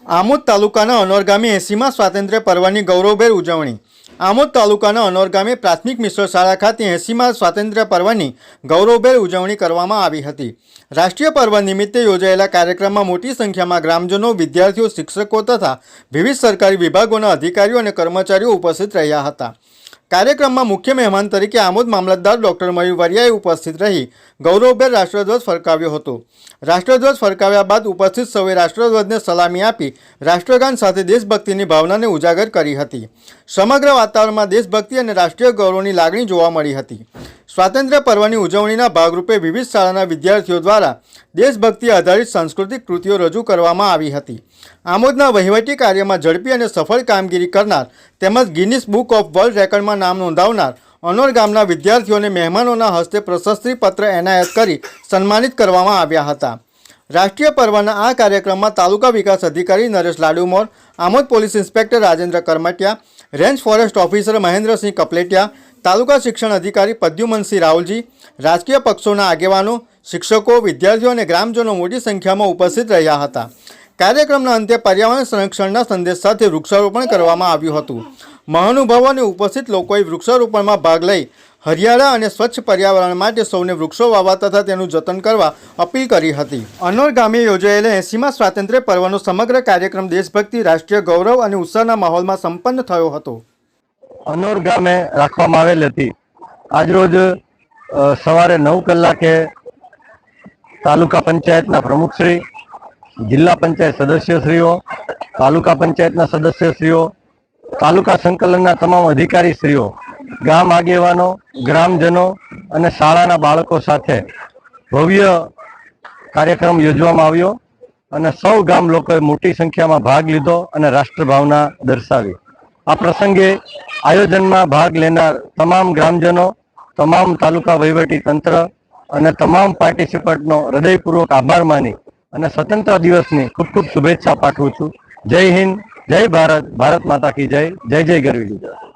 આમોદ તાલુકાના અનોર ગામે 80મા સ્વાતંત્ર્ય પર્વની ગૌરવભેર ઉજવણી। આમોદ તાલુકાના અનોર ગામે પ્રાથમિક મિશ્ર શાળા ખાતે 80મા સ્વાતંત્ર્ય પર્વની ગૌરવભેર ઉજવણી કરવામાં આવી હતી। રાષ્ટ્રીય પર્વ નિમિત્તે યોજાયેલા કાર્યક્રમમાં મોટી સંખ્યામાં ગ્રામજનો, વિદ્યાર્થીઓ, શિક્ષકો તથા વિવિધ સરકારી વિભાગોના અધિકારીઓ અને કર્મચારીઓ ઉપસ્થિત રહ્યા હતા। કાર્યક્રમમાં મુખ્ય મહેમાન તરીકે આમોદ મામલતદાર ડોક્ટર મયુર વરિયાએ ઉપસ્થિત રહી ગૌરવભેર રાષ્ટ્રધ્વજ ફરકાવ્યો હતો। રાષ્ટ્રધ્વજ ફરકાવ્યા બાદ ઉપસ્થિત સૌએ રાષ્ટ્રધ્વજને સલામી આપી રાષ્ટ્રગાન સાથે દેશભક્તિની ભાવનાને ઉજાગર કરી હતી। સમગ્ર વાતાવરણમાં દેશભક્તિ અને રાષ્ટ્રીય ગૌરવની લાગણી જોવા મળી હતી। સ્વાતંત્ર્ય પર્વની ઉજવણીના ભાગરૂપે વિવિધ શાળાના વિદ્યાર્થીઓ દ્વારા દેશભક્તિ આધારિત સાંસ્કૃતિક કૃતિઓ રજૂ કરવામાં આવી હતી। આમોદના વહીવટી કાર્યમાં ઝડપી અને સફળ કામગીરી કરનાર તેમજ ગિનિસ બુક ઓફ વર્લ્ડ રેકોર્ડમાં નામ નોંધાવનાર અનોર ગામના વિદ્યાર્થીઓને મહેમાનોના હસ્તે પ્રશસ્તિ પત્ર એનાયત કરી સન્માનિત કરવામાં આવ્યા હતા। રાષ્ટ્રીય પર્વના આ કાર્યક્રમમાં તાલુકા વિકાસ અધિકારી Naresh Ladumor, Amod police inspector Rajendra Karmatiya, range forest officer Mahendrasinh Kapletiya, taluka શિક્ષણ અધિકારી પદ્યુમનસિંહ રાવલજી, રાજકીય પક્ષોના આગેવાનો, શિક્ષકો, વિદ્યાર્થીઓ અને ગ્રામજનો મોટી સંખ્યામાં ઉપસ્થિત રહ્યા હતા। કાર્યક્રમના અંતે પર્યાવરણ સંરક્ષણના સંદેશ સાથે વૃક્ષારોપણ કરવામાં આવ્યું હતું। મહાનુભાવો અને ઉપસ્થિત લોકોએ વૃક્ષારોપણમાં ભાગ લઈ હરિયાળા અને સ્વચ્છ પર્યાવરણ માટે સૌને વૃક્ષો વાવવા તથા તેનું જતન કરવા અપીલ કરી હતી। અનોર ગામે યોજાયેલા 80મા સ્વાતંત્ર્ય પર્વનો સમગ્ર કાર્યક્રમ દેશભક્તિ, રાષ્ટ્રીય ગૌરવ અને ઉત્સાહના માહોલમાં સંપન્ન થયો હતો। અનોર ગામે રાખવામાં આવેલ હતી। આજરોજ સવારે 9 કલાકે તાલુકા પંચાયતના પ્રમુખશ્રી, જિલ્લા પંચાયત સદસ્યશ્રીઓ, તાલુકા પંચાયતના સદસ્યશ્રીઓ, તાલુકા સંકલનના તમામ અધિકારીશ્રીઓ, ગામ આગેવાનો, ગ્રામજનો અને શાળાના બાળકો સાથે ભવ્ય કાર્યક્રમ યોજવામાં આવ્યો અને સૌ ગામ લોકોએ મોટી સંખ્યામાં ભાગ લીધો અને રાષ્ટ્રભાવના દર્શાવી। આ પ્રસંગે આયોજનમાં ભાગ લેનાર તમામ ગ્રામજનો, તમામ તાલુકા વહીવટી તંત્ર અને તમામ પાર્ટિસિપન્ટનો હૃદયપૂર્વક આભાર માની અને સ્વતંત્ર દિવસની ખૂબ ખૂબ શુભેચ્છા પાઠવું છું। જય હિન્દ, જય ભારત, ભારત માતા કી જય, જય જય ગરવી ગુજરાત।